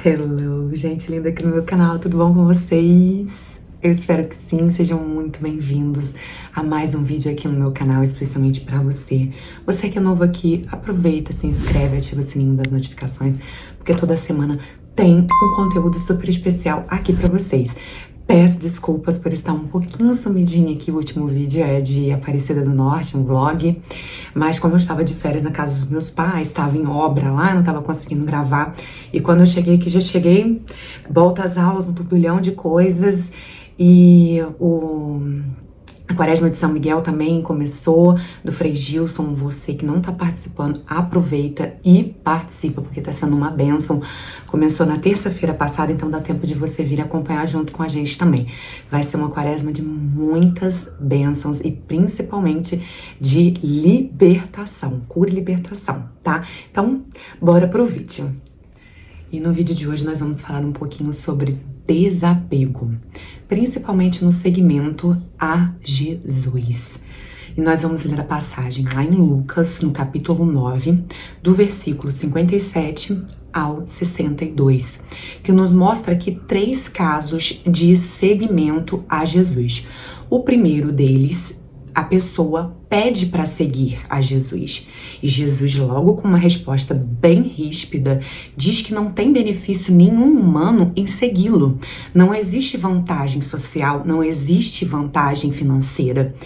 Hello, gente linda aqui no meu canal, tudo bom com vocês? Eu espero que sim, sejam muito bem-vindos a mais um vídeo aqui no meu canal, especialmente pra você. Você que é novo aqui, aproveita, se inscreve, ativa o sininho das notificações, porque toda semana tem um conteúdo super especial aqui pra vocês. Peço desculpas por estar um pouquinho sumidinha aqui, o último vídeo é de Aparecida do Norte, um vlog, mas como eu estava de férias na casa dos meus pais, estava em obra lá, não estava conseguindo gravar, e quando eu cheguei aqui, já cheguei, volta às aulas, um turbilhão de coisas, e a Quaresma de São Miguel também começou, do Frei Gilson. Você que não tá participando, aproveita e participa, porque tá sendo uma bênção. Começou na terça-feira passada, então dá tempo de você vir acompanhar junto com a gente também. Vai ser uma quaresma de muitas bênçãos e principalmente de libertação, cura e libertação, tá? Então, bora pro vídeo. E no vídeo de hoje nós vamos falar um pouquinho sobre desapego, principalmente no segmento a Jesus. E nós vamos ler a passagem lá em Lucas, no capítulo 9, do versículo 57 ao 62, que nos mostra aqui 3 casos de seguimento a Jesus. O primeiro deles, a pessoa pede para seguir a Jesus. E Jesus, logo com uma resposta bem ríspida, diz que não tem benefício nenhum humano em segui-lo. Não existe vantagem social, não existe vantagem financeira.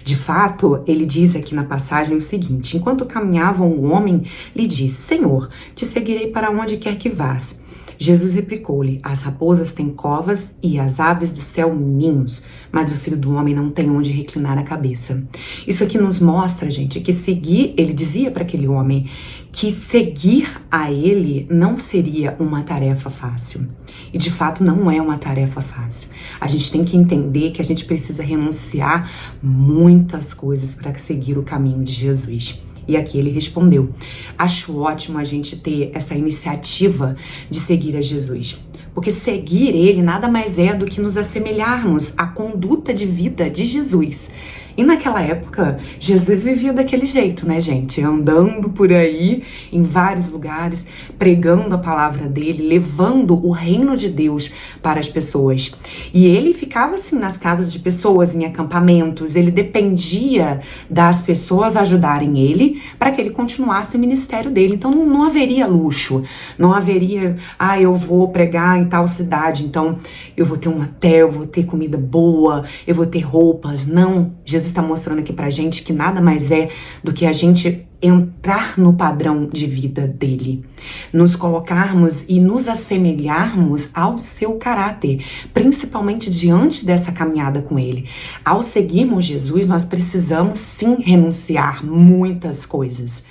De fato, ele diz aqui na passagem o seguinte: enquanto caminhavam, o homem lhe disse: Senhor, te seguirei para onde quer que vás. Jesus replicou-lhe: as raposas têm covas e as aves do céu ninhos, mas o Filho do Homem não tem onde reclinar a cabeça. Isso aqui nos mostra, gente, que seguir, ele dizia para aquele homem, que seguir a ele não seria uma tarefa fácil. E de fato não é uma tarefa fácil. A gente tem que entender que a gente precisa renunciar muitas coisas para seguir o caminho de Jesus. E aqui ele respondeu: acho ótimo a gente ter essa iniciativa de seguir a Jesus, porque seguir ele nada mais é do que nos assemelharmos à conduta de vida de Jesus. E naquela época, Jesus vivia daquele jeito, né, gente? Andando por aí, em vários lugares, pregando a palavra dele, levando o reino de Deus para as pessoas. E ele ficava, assim, nas casas de pessoas, em acampamentos. Ele dependia das pessoas ajudarem ele para que ele continuasse o ministério dele. Então, não haveria luxo. Não haveria, eu vou pregar em tal cidade, então eu vou ter um hotel, eu vou ter comida boa, eu vou ter roupas. Não, Jesus está mostrando aqui pra gente que nada mais é do que a gente entrar no padrão de vida dele, nos colocarmos e nos assemelharmos ao seu caráter, principalmente diante dessa caminhada com ele. Ao seguirmos Jesus, nós precisamos sim renunciar muitas coisas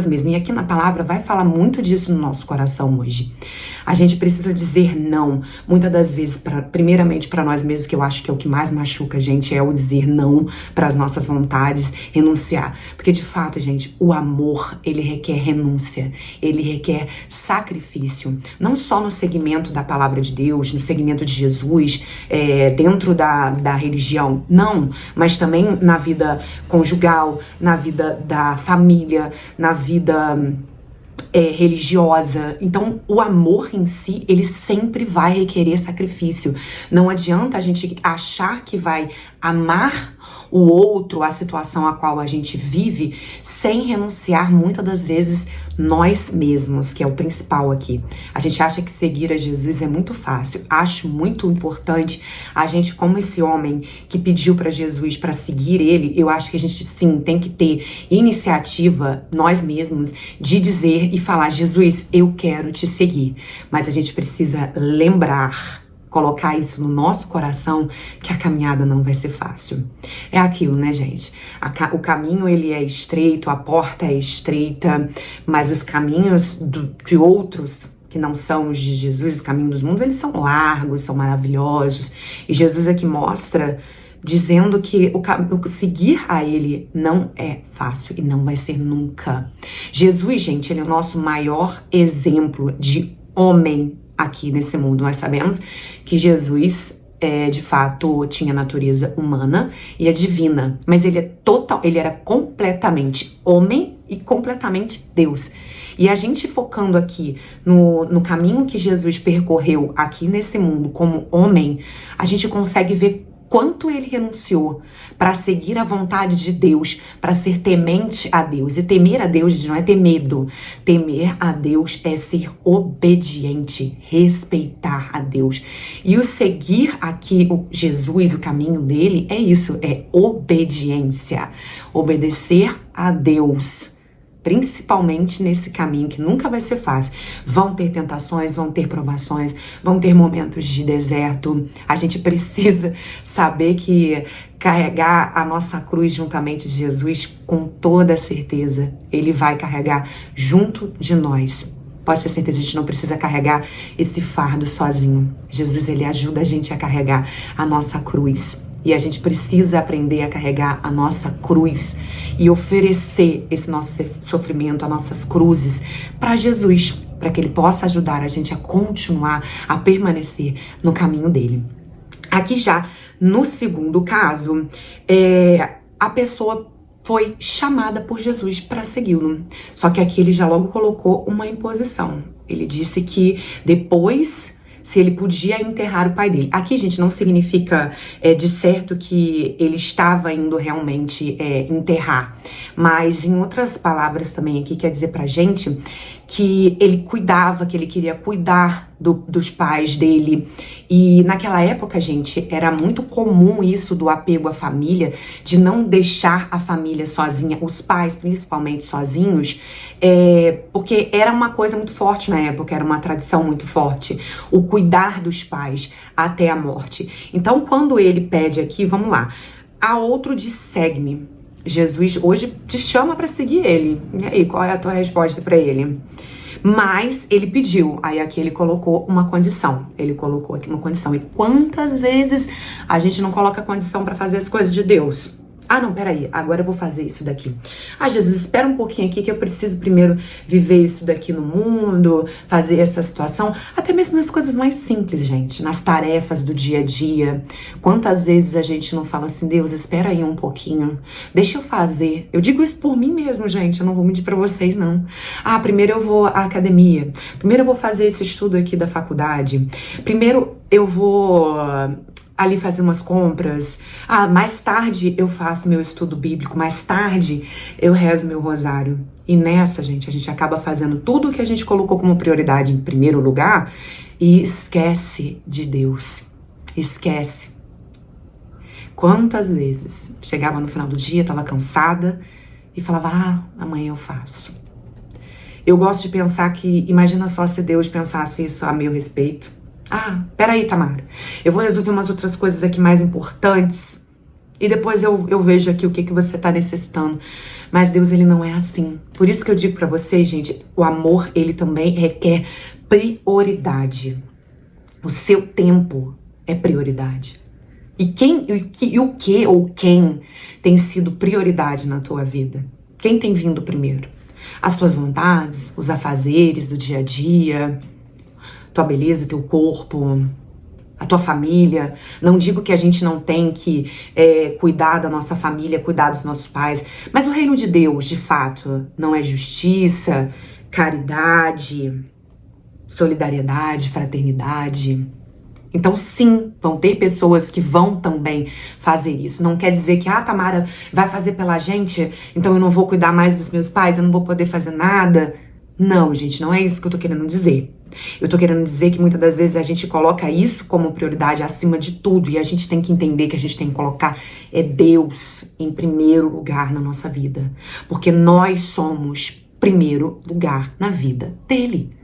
mesmo. E aqui na palavra vai falar muito disso no nosso coração hoje. A gente precisa dizer não, muitas das vezes, primeiramente para nós mesmos, que eu acho que é o que mais machuca a gente, é o dizer não para as nossas vontades, renunciar. Porque de fato, gente, o amor, ele requer renúncia, ele requer sacrifício, não só no segmento da palavra de Deus, no segmento de Jesus, dentro da religião, não, mas também na vida conjugal, na vida da família, na vida religiosa. Então, o amor em si, ele sempre vai requerer sacrifício. Não adianta a gente achar que vai amar o outro, a situação a qual a gente vive, sem renunciar muitas das vezes nós mesmos, que é o principal aqui. A gente acha que seguir a Jesus é muito fácil. Acho muito importante a gente, como esse homem que pediu para Jesus para seguir ele, eu acho que a gente sim tem que ter iniciativa, nós mesmos, de dizer e falar: Jesus, eu quero te seguir. Mas a gente precisa lembrar, colocar isso no nosso coração, que a caminhada não vai ser fácil. É aquilo, né, gente? O caminho, ele é estreito, a porta é estreita, mas os caminhos de outros que não são os de Jesus, o caminho dos mundos, eles são largos, são maravilhosos. E Jesus aqui mostra, dizendo que o seguir a ele não é fácil e não vai ser nunca. Jesus, gente, ele é o nosso maior exemplo de homem aqui nesse mundo. Nós sabemos que Jesus de fato tinha natureza humana e a divina, mas ele era completamente homem e completamente Deus. E a gente focando aqui no caminho que Jesus percorreu aqui nesse mundo como homem, a gente consegue ver quanto ele renunciou para seguir a vontade de Deus, para ser temente a Deus. E temer a Deus, gente, não é ter medo. Temer a Deus é ser obediente, respeitar a Deus. E o seguir aqui o Jesus, o caminho dele, é isso, é obediência. Obedecer a Deus. Principalmente nesse caminho que nunca vai ser fácil. Vão ter tentações, vão ter provações, vão ter momentos de deserto. A gente precisa saber que carregar a nossa cruz juntamente de Jesus, com toda certeza, ele vai carregar junto de nós. Pode ter certeza, a gente não precisa carregar esse fardo sozinho. Jesus, ele ajuda a gente a carregar a nossa cruz. E a gente precisa aprender a carregar a nossa cruz e oferecer esse nosso sofrimento, as nossas cruzes para Jesus, para que ele possa ajudar a gente a continuar, a permanecer no caminho dele. Aqui já, no segundo caso, a pessoa foi chamada por Jesus para segui-lo. Só que aqui ele já logo colocou uma imposição. Ele disse que depois, se ele podia enterrar o pai dele. Aqui, gente, não significa de certo que ele estava indo realmente enterrar. Mas em outras palavras também aqui quer dizer pra gente que ele cuidava, que ele queria cuidar dos pais dele. E naquela época, gente, era muito comum isso do apego à família, de não deixar a família sozinha, os pais principalmente sozinhos, porque era uma coisa muito forte na época, era uma tradição muito forte, o cuidar dos pais até a morte. Então, quando ele pede aqui, vamos lá, a outro diz, segue-me. Jesus hoje te chama para seguir ele. E aí, qual é a tua resposta para ele? Mas ele pediu, aí aqui ele colocou uma condição. Ele colocou aqui uma condição. E quantas vezes a gente não coloca condição para fazer as coisas de Deus? Ah, não, peraí, agora eu vou fazer isso daqui. Ah, Jesus, espera um pouquinho aqui que eu preciso primeiro viver isso daqui no mundo, fazer essa situação. Até mesmo nas coisas mais simples, gente, nas tarefas do dia a dia. Quantas vezes a gente não fala assim, Deus, espera aí um pouquinho, deixa eu fazer. Eu digo isso por mim mesmo, gente, eu não vou mentir pra vocês, não. Ah, primeiro eu vou à academia, primeiro eu vou fazer esse estudo aqui da faculdade, primeiro eu vou ali fazer umas compras. Ah, mais tarde eu faço meu estudo bíblico, mais tarde eu rezo meu rosário. E nessa, gente, a gente acaba fazendo tudo o que a gente colocou como prioridade em primeiro lugar e esquece de Deus. Esquece. Quantas vezes chegava no final do dia, tava cansada e falava, ah, amanhã eu faço. Eu gosto de pensar que, imagina só se Deus pensasse isso a meu respeito. Ah, peraí, Tamara, eu vou resolver umas outras coisas aqui mais importantes e depois eu vejo aqui o que você tá necessitando. Mas Deus, ele não é assim. Por isso que eu digo pra vocês, gente, o amor, ele também requer prioridade. O seu tempo é prioridade. E o que ou quem tem sido prioridade na tua vida? Quem tem vindo primeiro? As tuas vontades, os afazeres do dia a dia, tua beleza, teu corpo, a tua família. Não digo que a gente não tem que cuidar da nossa família, cuidar dos nossos pais, mas o reino de Deus, de fato, não é justiça, caridade, solidariedade, fraternidade. Então, sim, vão ter pessoas que vão também fazer isso. Não quer dizer que, Tamara vai fazer pela gente, então eu não vou cuidar mais dos meus pais, eu não vou poder fazer nada. Não, gente, não é isso que eu tô querendo dizer. Eu tô querendo dizer que muitas das vezes a gente coloca isso como prioridade acima de tudo e a gente tem que entender que a gente tem que colocar Deus em primeiro lugar na nossa vida. Porque nós somos primeiro lugar na vida dele.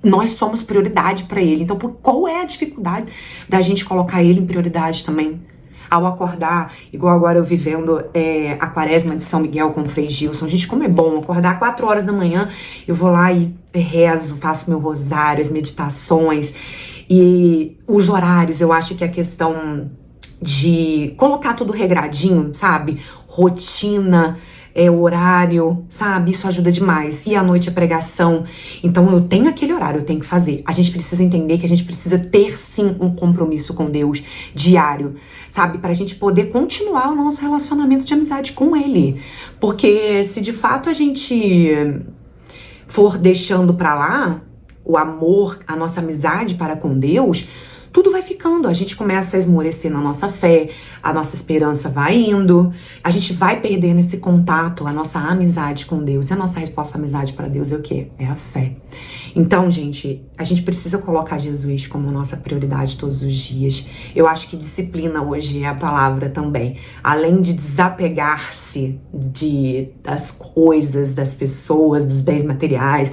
Nós somos prioridade pra ele. Então, qual é a dificuldade da gente colocar ele em prioridade também? Ao acordar, igual agora eu vivendo a quaresma de São Miguel com o Frei Gilson. Gente, como é bom acordar 4 horas da manhã, eu vou lá e rezo, faço meu rosário, as meditações. E os horários, eu acho que a questão de colocar tudo regradinho, sabe? Rotina, horário, sabe? Isso ajuda demais. E à noite a pregação. Então eu tenho aquele horário, eu tenho que fazer. A gente precisa entender que a gente precisa ter sim um compromisso com Deus diário, sabe? Pra gente poder continuar o nosso relacionamento de amizade com Ele. Porque se de fato a gente for deixando pra lá o amor, a nossa amizade para com Deus, tudo vai ficando, a gente começa a esmorecer na nossa fé, a nossa esperança vai indo, a gente vai perdendo esse contato, a nossa amizade com Deus. E a nossa resposta à amizade para Deus é o quê? É a fé. Então, gente, a gente precisa colocar Jesus como nossa prioridade todos os dias. Eu acho que disciplina hoje é a palavra também. Além de desapegar-se das coisas, das pessoas, dos bens materiais,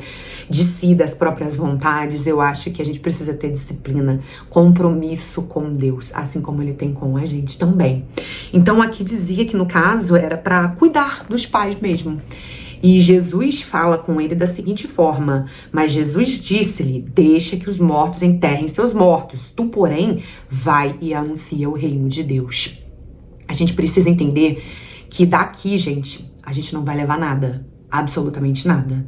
de si, das próprias vontades, eu acho que a gente precisa ter disciplina, compromisso com Deus, assim como Ele tem com a gente também. Então aqui dizia que no caso era para cuidar dos pais mesmo. E Jesus fala com ele da seguinte forma: mas Jesus disse-lhe, deixa que os mortos enterrem seus mortos, tu, porém, vai e anuncia o reino de Deus. A gente precisa entender que daqui, gente, a gente não vai levar nada, absolutamente nada.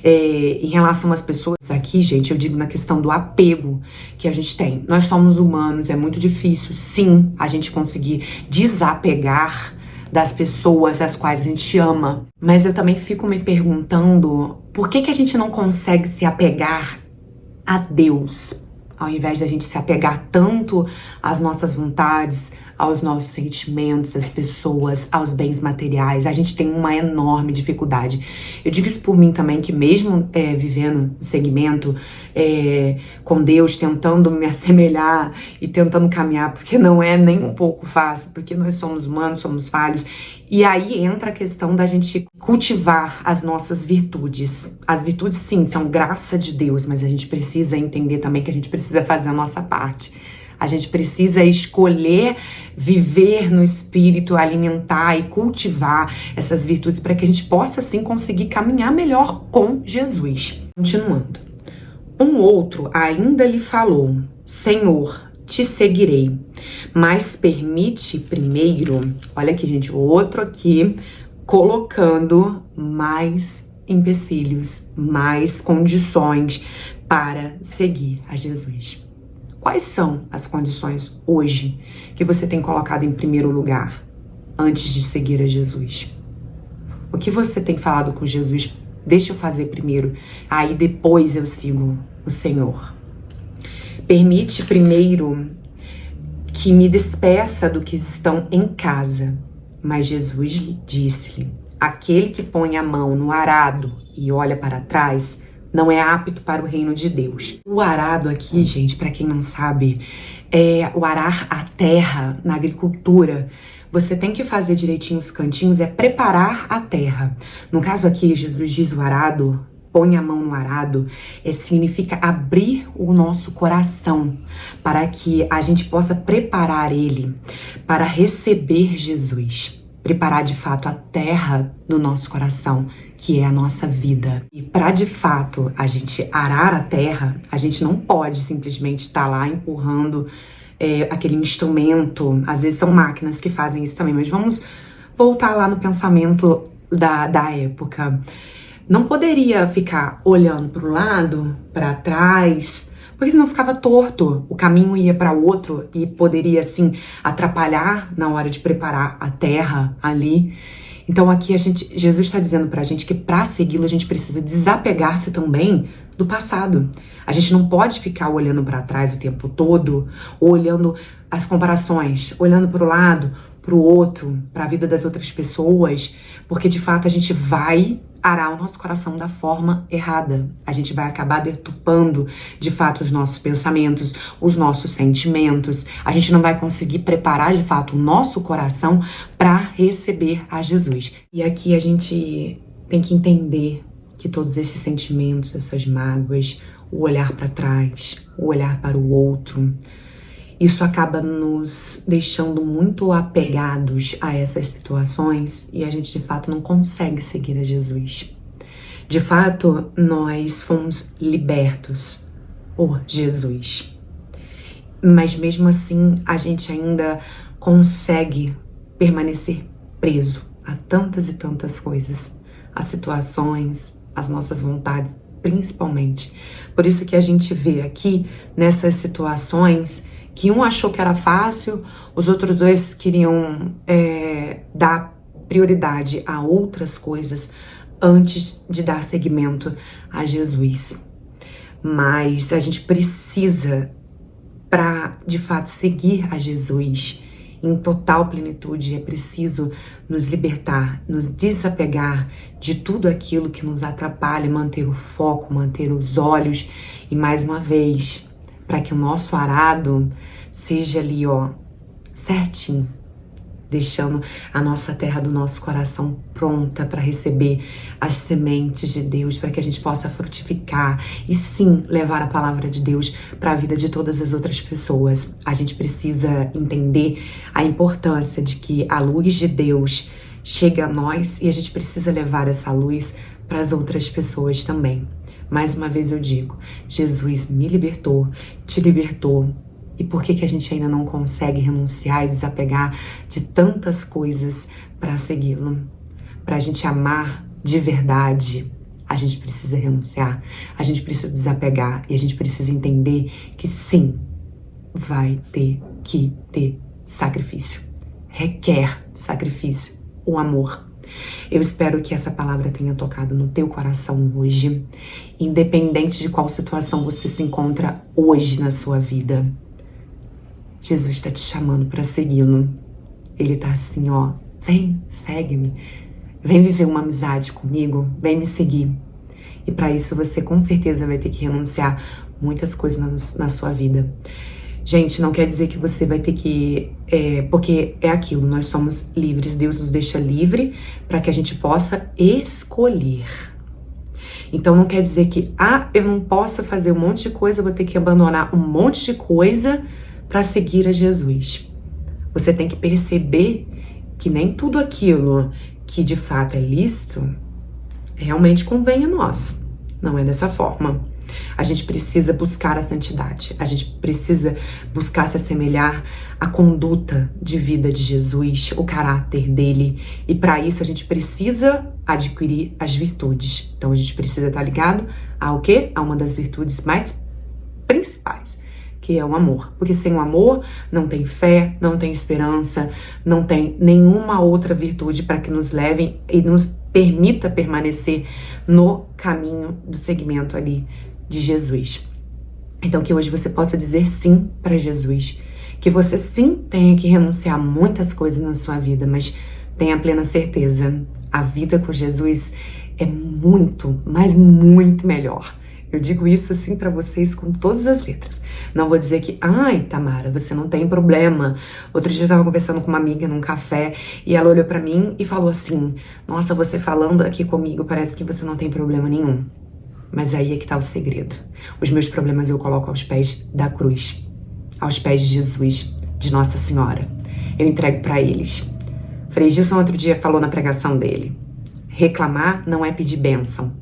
Em relação às pessoas aqui, gente, eu digo na questão do apego que a gente tem. Nós somos humanos, é muito difícil, sim, a gente conseguir desapegar das pessoas às quais a gente ama. Mas eu também fico me perguntando por que a gente não consegue se apegar a Deus, ao invés da gente se apegar tanto às nossas vontades, aos nossos sentimentos, às pessoas, aos bens materiais. A gente tem uma enorme dificuldade. Eu digo isso por mim também, que mesmo vivendo no segmento com Deus, tentando me assemelhar e tentando caminhar, porque não é nem um pouco fácil, porque nós somos humanos, somos falhos. E aí entra a questão da gente cultivar as nossas virtudes. As virtudes, sim, são graça de Deus, mas a gente precisa entender também que a gente precisa fazer a nossa parte. A gente precisa escolher viver no Espírito, alimentar e cultivar essas virtudes para que a gente possa, assim, conseguir caminhar melhor com Jesus. Continuando. Um outro ainda lhe falou, Senhor, te seguirei, mas permite primeiro, olha aqui, gente, o outro aqui, colocando mais empecilhos, mais condições para seguir a Jesus. Quais são as condições hoje que você tem colocado em primeiro lugar antes de seguir a Jesus? O que você tem falado com Jesus? Deixa eu fazer primeiro, aí depois eu sigo o Senhor. Permite primeiro que me despeça do que estão em casa. Mas Jesus disse-lhe, aquele que põe a mão no arado e olha para trás não é apto para o reino de Deus. O arado aqui, gente, para quem não sabe, é o arar a terra na agricultura. Você tem que fazer direitinho os cantinhos, é preparar a terra. No caso aqui, Jesus diz o arado, põe a mão no arado, significa abrir o nosso coração para que a gente possa preparar ele para receber Jesus. Preparar de fato a terra do nosso coração, que é a nossa vida. E para de fato a gente arar a terra, a gente não pode simplesmente estar lá empurrando aquele instrumento. Às vezes são máquinas que fazem isso também, mas vamos voltar lá no pensamento da época. Não poderia ficar olhando para o lado, para trás, porque senão ficava torto, o caminho ia para outro e poderia, assim, atrapalhar na hora de preparar a terra ali. Então aqui Jesus está dizendo pra gente que para segui-lo a gente precisa desapegar-se também do passado. A gente não pode ficar olhando para trás o tempo todo, olhando as comparações, olhando para o lado, para o outro, para a vida das outras pessoas, porque de fato a gente vai arar o nosso coração da forma errada. A gente vai acabar deturpando, de fato, os nossos pensamentos, os nossos sentimentos. A gente não vai conseguir preparar, de fato, o nosso coração para receber a Jesus. E aqui a gente tem que entender que todos esses sentimentos, essas mágoas, o olhar para trás, o olhar para o outro, isso acaba nos deixando muito apegados a essas situações e a gente, de fato, não consegue seguir a Jesus. De fato, nós fomos libertos por Jesus. Mas mesmo assim, a gente ainda consegue permanecer preso a tantas e tantas coisas, a situações, as nossas vontades, principalmente. Por isso que a gente vê aqui, nessas situações, que um achou que era fácil, os outros dois queriam dar prioridade a outras coisas antes de dar seguimento a Jesus. Mas a gente precisa, para de fato seguir a Jesus em total plenitude, é preciso nos libertar, nos desapegar de tudo aquilo que nos atrapalha, manter o foco, manter os olhos e, mais uma vez, para que o nosso arado seja ali, certinho, deixando a nossa terra do nosso coração pronta para receber as sementes de Deus, para que a gente possa frutificar e sim levar a palavra de Deus para a vida de todas as outras pessoas. A gente precisa entender a importância de que a luz de Deus chega a nós e a gente precisa levar essa luz para as outras pessoas também. Mais uma vez eu digo, Jesus me libertou, te libertou. E por que a gente ainda não consegue renunciar e desapegar de tantas coisas para segui-lo? Para a gente amar de verdade, a gente precisa renunciar, a gente precisa desapegar e a gente precisa entender que sim, vai ter que ter sacrifício. Requer sacrifício, o amor. Eu espero que essa palavra tenha tocado no teu coração hoje, independente de qual situação você se encontra hoje na sua vida. Jesus está te chamando para segui-lo. Ele tá assim, vem, segue-me. Vem viver uma amizade comigo, vem me seguir. E para isso você com certeza vai ter que renunciar muitas coisas na sua vida. Gente, não quer dizer que você vai ter que... porque é aquilo, nós somos livres, Deus nos deixa livre para que a gente possa escolher. Então não quer dizer que, eu não posso fazer um monte de coisa, eu vou ter que abandonar um monte de coisa para seguir a Jesus. Você tem que perceber que nem tudo aquilo que de fato é lícito realmente convém a nós. Não é dessa forma. A gente precisa buscar a santidade. A gente precisa buscar se assemelhar à conduta de vida de Jesus, o caráter dele. E para isso a gente precisa adquirir as virtudes. Então a gente precisa estar ligado ao quê? A uma das virtudes mais principais, que é o amor. Porque sem o amor não tem fé, não tem esperança, não tem nenhuma outra virtude para que nos levem e nos permita permanecer no caminho do seguimento ali de Jesus. Então que hoje você possa dizer sim para Jesus, que você sim tenha que renunciar a muitas coisas na sua vida, mas tenha plena certeza, a vida com Jesus é muito, mas muito melhor. Eu digo isso assim pra vocês com todas as letras. Não vou dizer que, Tamara, você não tem problema. Outro dia eu tava conversando com uma amiga num café e ela olhou pra mim e falou assim: nossa, você falando aqui comigo parece que você não tem problema nenhum. Mas aí é que tá o segredo. Os meus problemas eu coloco aos pés da cruz, aos pés de Jesus, de Nossa Senhora. Eu entrego pra eles. Frei Gilson outro dia falou na pregação dele: reclamar não é pedir bênção.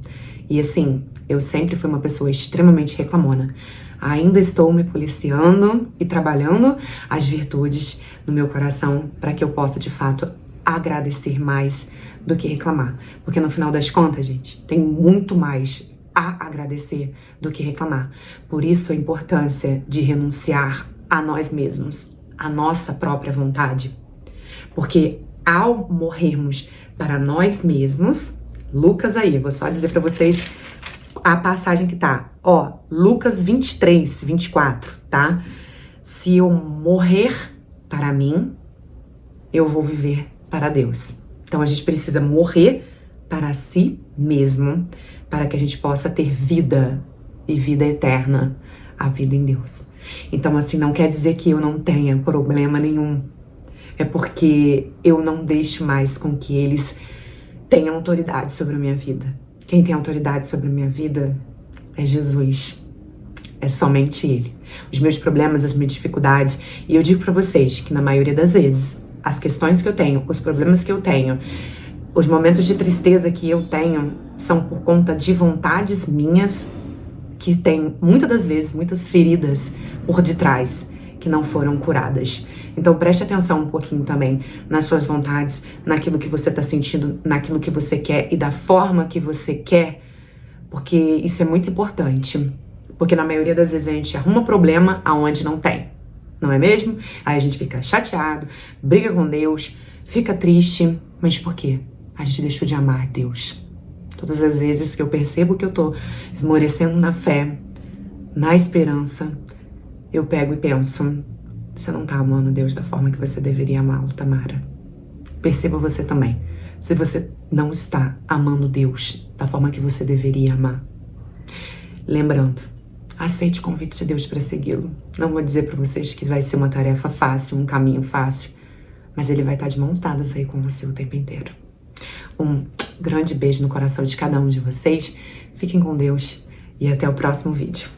E assim, eu sempre fui uma pessoa extremamente reclamona. Ainda estou me policiando e trabalhando as virtudes no meu coração para que eu possa, de fato, agradecer mais do que reclamar. Porque no final das contas, gente, tem muito mais a agradecer do que reclamar. Por isso a importância de renunciar a nós mesmos, a nossa própria vontade. Porque ao morrermos para nós mesmos, Lucas aí, vou só dizer para vocês a passagem que tá, Lucas 23, 24, tá? Se eu morrer para mim, eu vou viver para Deus. Então a gente precisa morrer para si mesmo, para que a gente possa ter vida e vida eterna, a vida em Deus. Então assim, não quer dizer que eu não tenha problema nenhum. É porque eu não deixo mais com que eles tenham autoridade sobre a minha vida. Quem tem autoridade sobre a minha vida é Jesus. É somente Ele. Os meus problemas, as minhas dificuldades. E eu digo pra vocês que na maioria das vezes, as questões que eu tenho, os problemas que eu tenho, os momentos de tristeza que eu tenho, são por conta de vontades minhas, que tem muitas das vezes, muitas feridas por detrás, que não foram curadas. Então preste atenção um pouquinho também nas suas vontades, naquilo que você está sentindo, naquilo que você quer e da forma que você quer, porque isso é muito importante. Porque na maioria das vezes a gente arruma problema aonde não tem, não é mesmo? Aí a gente fica chateado, briga com Deus, fica triste, mas por quê? A gente deixou de amar Deus. Todas as vezes que eu percebo que eu tô esmorecendo na fé, na esperança, eu pego e penso, você não tá amando Deus da forma que você deveria amá-lo, Tamara. Perceba você também. Se você não está amando Deus da forma que você deveria amar. Lembrando, aceite o convite de Deus para segui-lo. Não vou dizer para vocês que vai ser uma tarefa fácil, um caminho fácil, mas ele vai estar de mãos dadas aí com você o tempo inteiro. Um grande beijo no coração de cada um de vocês. Fiquem com Deus e até o próximo vídeo.